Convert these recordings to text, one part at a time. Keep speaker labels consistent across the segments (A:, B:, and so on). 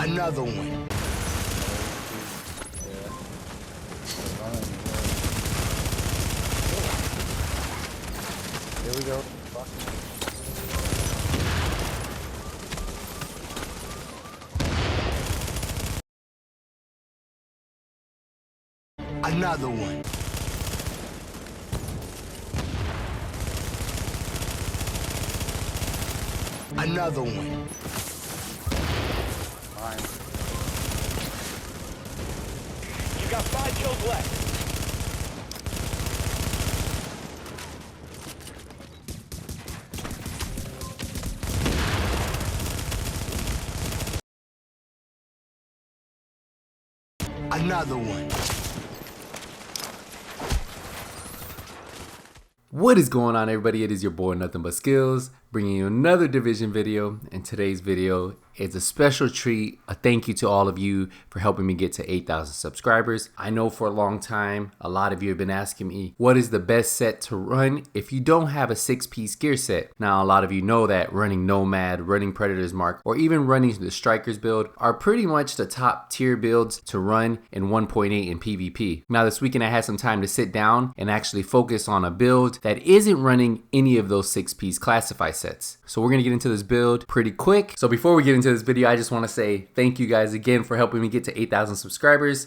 A: Another one.
B: Here we go.
A: Another one. Another one.
B: Fine.
C: You got 5 kills left.
A: Another one.
D: What is going on, everybody? It is your boy Nothing But Skills, bringing you another Division video. And today's video is a special treat, a thank you to all of you for helping me get to 8,000 subscribers. I know for a long time, a lot of you have been asking me, what is the best set to run if you don't have a 6-piece gear set? Now, a lot of you know that running Nomad, running Predator's Mark, or even running the Strikers build are pretty much the top tier builds to run in 1.8 in PvP. Now, this weekend I had some time to sit down and actually focus on a build that isn't running any of those 6-piece classify sets. So we're gonna get into this build pretty quick. So before we get into this video, I just wanna say thank you guys again for helping me get to 8,000 subscribers.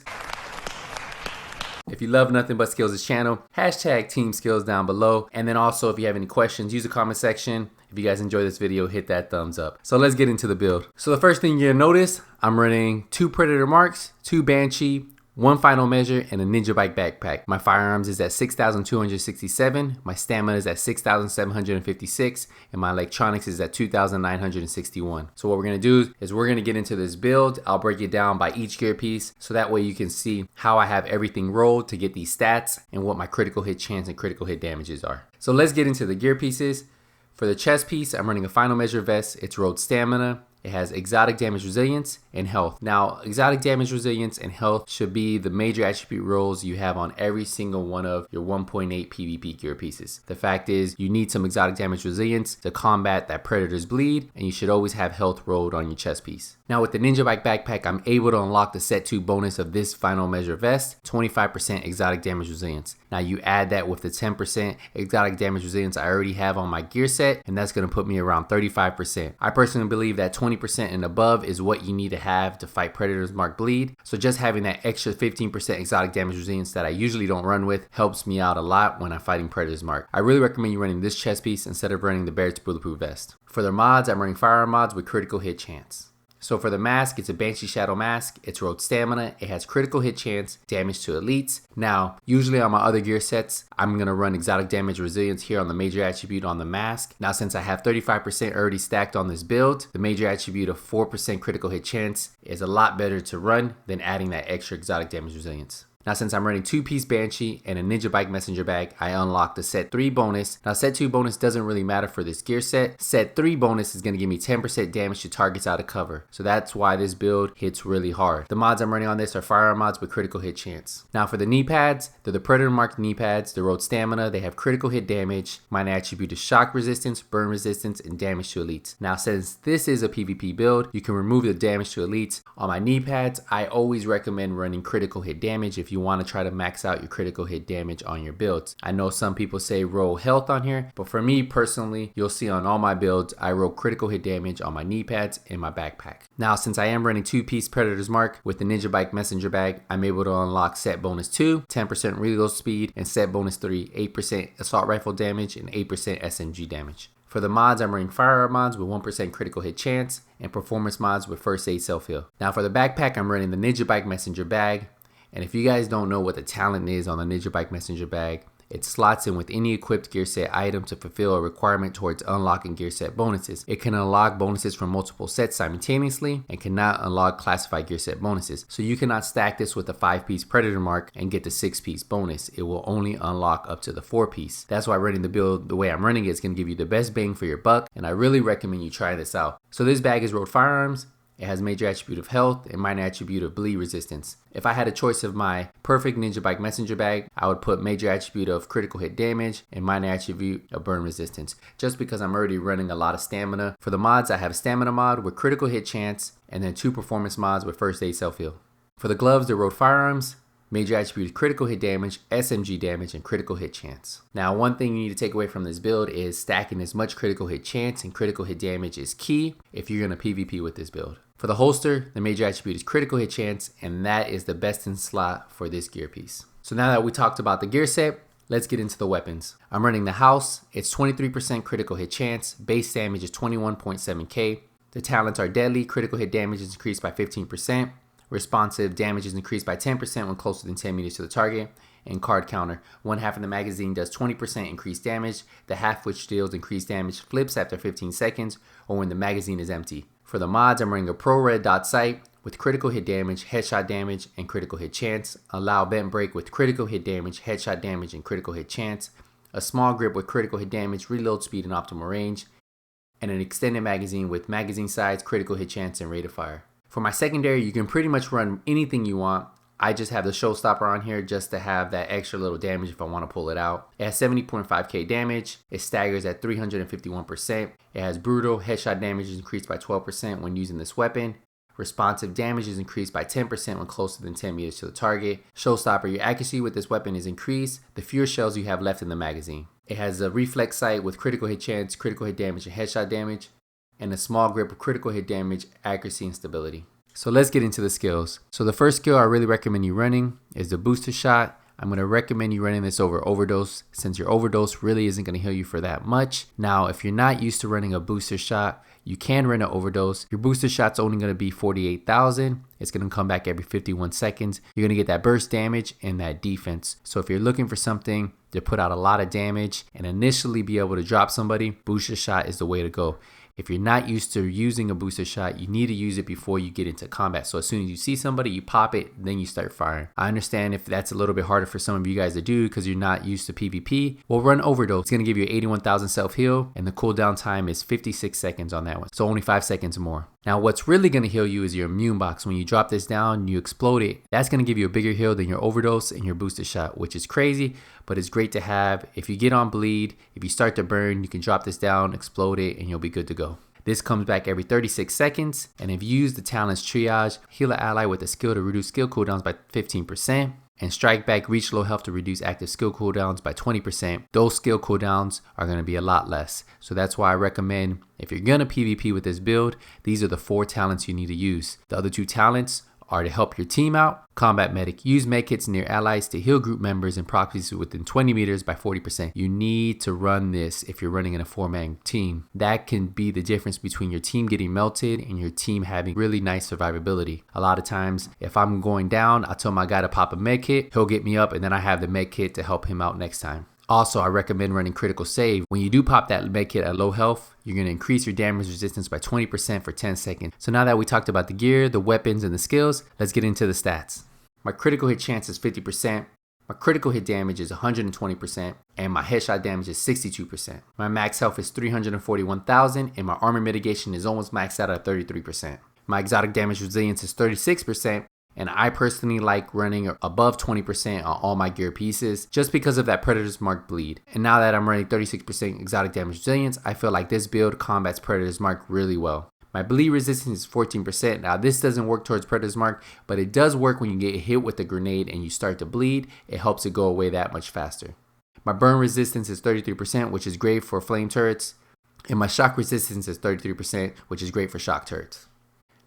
D: If you love Nothing But Skills' channel, hashtag Team Skills down below. And then also, if you have any questions, use the comment section. If you guys enjoy this video, hit that thumbs up. So let's get into the build. So the first thing you're gonna notice, I'm running 2 Predator Marks, 2 Banshee, 1 Final Measure, and a Ninja Bike backpack. My firearms is at 6,267, my stamina is at 6,756, and my electronics is at 2,961. So what we're gonna do is we're gonna get into this build. I'll break it down by each gear piece, so that way you can see how I have everything rolled to get these stats and what my critical hit chance and critical hit damages are. So let's get into the gear pieces. For the chest piece, I'm running a Final Measure vest. It's rolled stamina. It has exotic damage resilience and health. Now, exotic damage resilience and health should be the major attribute rolls you have on every single one of your 1.8 PvP gear pieces. The fact is, you need some exotic damage resilience to combat that Predator's bleed, and you should always have health rolled on your chest piece. Now, with the Ninja Bike backpack, I'm able to unlock the set 2 bonus of this Final Measure vest, 25% exotic damage resilience. Now, you add that with the 10% exotic damage resilience I already have on my gear set, and that's gonna put me around 35%. I personally believe that 20% and above is what you need to have to fight Predator's Mark bleed. So just having that extra 15% exotic damage resilience that I usually don't run with helps me out a lot when I'm fighting Predator's Mark. I really recommend you running this chest piece instead of running the Barrett's Bulletproof vest. For their mods, I'm running firearm mods with critical hit chance. So for the mask, it's a Banshee Shadow mask. It's rolled stamina. It has critical hit chance, damage to elites. Now, usually on my other gear sets, I'm gonna run exotic damage resilience here on the major attribute on the mask. Now, since I have 35% already stacked on this build, the major attribute of 4% critical hit chance is a lot better to run than adding that extra exotic damage resilience. Now, since I'm running 2-piece Banshee and a Ninja Bike Messenger bag, I unlocked the set 3 bonus. Now, set 2 bonus doesn't really matter for this gear set. Set 3 bonus is going to give me 10% damage to targets out of cover. So that's why this build hits really hard. The mods I'm running on this are firearm mods with critical hit chance. Now, for the knee pads, they're the Predator Mark knee pads. They're rolled stamina. They have critical hit damage. Mine attribute is shock resistance, burn resistance, and damage to elites. Now, since this is a PvP build, you can remove the damage to elites. On my knee pads, I always recommend running critical hit damage if you want to try to max out your critical hit damage on your builds. I know some people say roll health on here, but for me personally, you'll see on all my builds, I roll critical hit damage on my knee pads and my backpack. Now, since I am running 2-piece Predator's Mark with the Ninja Bike Messenger bag, I'm able to unlock set bonus 2, 10% reload speed, and set bonus 3, 8% assault rifle damage and 8% SMG damage. For the mods, I'm running firearm mods with 1% critical hit chance and performance mods with first aid self-heal. Now, for the backpack, I'm running the Ninja Bike Messenger bag. And if you guys don't know what the talent is on the Ninja Bike Messenger bag, it slots in with any equipped gear set item to fulfill a requirement towards unlocking gear set bonuses. It can unlock bonuses from multiple sets simultaneously and cannot unlock classified gear set bonuses. So you cannot stack this with a 5-piece Predator Mark and get the 6-piece bonus. It will only unlock up to the 4-piece. That's why running the build the way I'm running it is going to give you the best bang for your buck, and I really recommend you try this out. So this bag is rolled firearms, It has major attribute of health and minor attribute of bleed resistance. If I had a choice of my perfect Ninja Bike messenger bag, I would put major attribute of critical hit damage and minor attribute of burn resistance, just because I'm already running a lot of stamina. For the mods, I have a stamina mod with critical hit chance and then 2 performance mods with first aid self-heal. For the gloves, the road firearms, major attribute is critical hit damage, SMG damage, and critical hit chance. Now, one thing you need to take away from this build is stacking as much critical hit chance and critical hit damage is key if you're going to PvP with this build. For the holster, the major attribute is critical hit chance, and that is the best in slot for this gear piece. So now that we talked about the gear set, let's get into the weapons. I'm running the house. It's 23% critical hit chance. Base damage is 21.7k. The talents are deadly. Critical hit damage is increased by 15%. Responsive damage is increased by 10% when closer than 10 meters to the target. And card counter. One half of the magazine does 20% increased damage. The half which deals increased damage flips after 15 seconds or when the magazine is empty. For the mods, I'm running a Pro Red Dot Sight with critical hit damage, headshot damage, and critical hit chance. Allow Vent Break with critical hit damage, headshot damage, and critical hit chance. A small grip with critical hit damage, reload speed, and optimal range. And an extended magazine with magazine size, critical hit chance, and rate of fire. For my secondary, you can pretty much run anything you want. I just have the showstopper on here just to have that extra little damage if I want to pull it out. It has 70.5k damage. It staggers at 351%. It has brutal. Headshot damage is increased by 12% when using this weapon. Responsive damage is increased by 10% when closer than 10 meters to the target. Showstopper, your accuracy with this weapon is increased the fewer shells you have left in the magazine. It has a reflex sight with critical hit chance, critical hit damage, and headshot damage. And a small grip with critical hit damage, accuracy, and stability. So let's get into the skills. So the first skill I really recommend you running is the booster shot. I'm going to recommend you running this over overdose since your overdose really isn't going to heal you for that much. Now, if you're not used to running a booster shot, you can run an overdose. Your booster shot's only going to be 48,000. It's going to come back every 51 seconds. You're going to get that burst damage and that defense. So if you're looking for something to put out a lot of damage and initially be able to drop somebody, booster shot is the way to go. If you're not used to using a booster shot, you need to use it before you get into combat. So as soon as you see somebody, you pop it, then you start firing. I understand if that's a little bit harder for some of you guys to do because you're not used to PvP. Well, run overdose. It's going to give you 81,000 self-heal, and the cooldown time is 56 seconds on that one. So only 5 seconds more. Now, what's really going to heal you is your immune box. When you drop this down, you explode it. That's going to give you a bigger heal than your overdose and your booster shot, which is crazy, but it's great to have. If you get on bleed, if you start to burn, you can drop this down, explode it, and you'll be good to go. This comes back every 36 seconds, and if you use the talents triage, heal an ally with a skill to reduce skill cooldowns by 15%, and strike back reach low health to reduce active skill cooldowns by 20%. Those skill cooldowns are going to be a lot less. So that's why I recommend if you're going to PvP with this build, these are the 4 talents you need to use. The other 2 talents are to help your team out. Combat medic, use medkits near allies to heal group members and proxies within 20 meters by 40%. You need to run this if you're running in a 4-man team. That can be the difference between your team getting melted and your team having really nice survivability. A lot of times, if I'm going down, I tell my guy to pop a medkit, he'll get me up, and then I have the medkit to help him out next time. Also, I recommend running critical save. When you do pop that medkit at low health, you're going to increase your damage resistance by 20% for 10 seconds. So now that we talked about the gear, the weapons, and the skills, let's get into the stats. My critical hit chance is 50%. My critical hit damage is 120%, and my headshot damage is 62%. My max health is 341,000, and my armor mitigation is almost maxed out at 33%. My exotic damage resilience is 36%, and I personally like running above 20% on all my gear pieces just because of that Predator's Mark bleed. And now that I'm running 36% exotic damage resilience, I feel like this build combats Predator's Mark really well. My bleed resistance is 14%. Now this doesn't work towards Predator's Mark, but it does work when you get hit with a grenade and you start to bleed. It helps it go away that much faster. My burn resistance is 33%, which is great for flame turrets. And my shock resistance is 33%, which is great for shock turrets.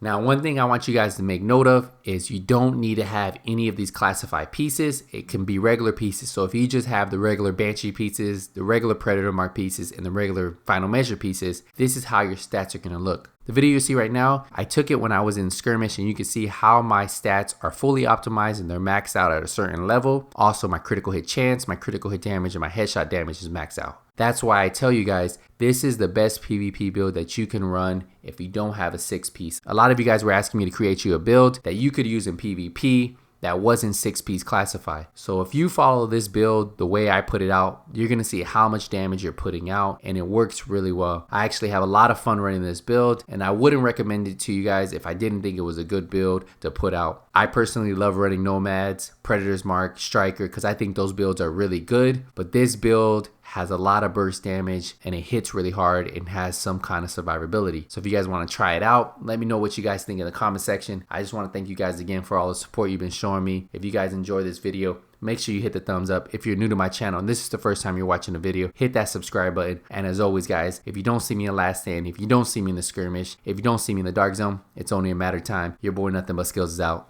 D: Now, one thing I want you guys to make note of is you don't need to have any of these classified pieces. It can be regular pieces. So if you just have the regular Banshee pieces, the regular Predator Mark pieces, and the regular Final Measure pieces, this is how your stats are going to look. The video you see right now, I took it when I was in Skirmish, and you can see how my stats are fully optimized and they're maxed out at a certain level. Also, my critical hit chance, my critical hit damage, and my headshot damage is maxed out. That's why I tell you guys, this is the best PvP build that you can run if you don't have a 6-piece. A lot of you guys were asking me to create you a build that you could use in PvP that wasn't 6-piece classified. So if you follow this build the way I put it out, you're gonna see how much damage you're putting out, and it works really well. I actually have a lot of fun running this build, and I wouldn't recommend it to you guys if I didn't think it was a good build to put out. I personally love running Nomads, Predator's Mark, Striker, because I think those builds are really good, but this build has a lot of burst damage and it hits really hard and has some kind of survivability. So if you guys want to try it out, let me know what you guys think in the comment section. I just want to thank you guys again for all the support you've been showing me. If you guys enjoy this video, make sure you hit the thumbs up. If you're new to my channel and this is the first time you're watching the video, hit that subscribe button. And as always guys, if you don't see me in Last Stand, if you don't see me in the skirmish, if you don't see me in the dark zone, it's only a matter of time. Your boy Nothing But Skills is out.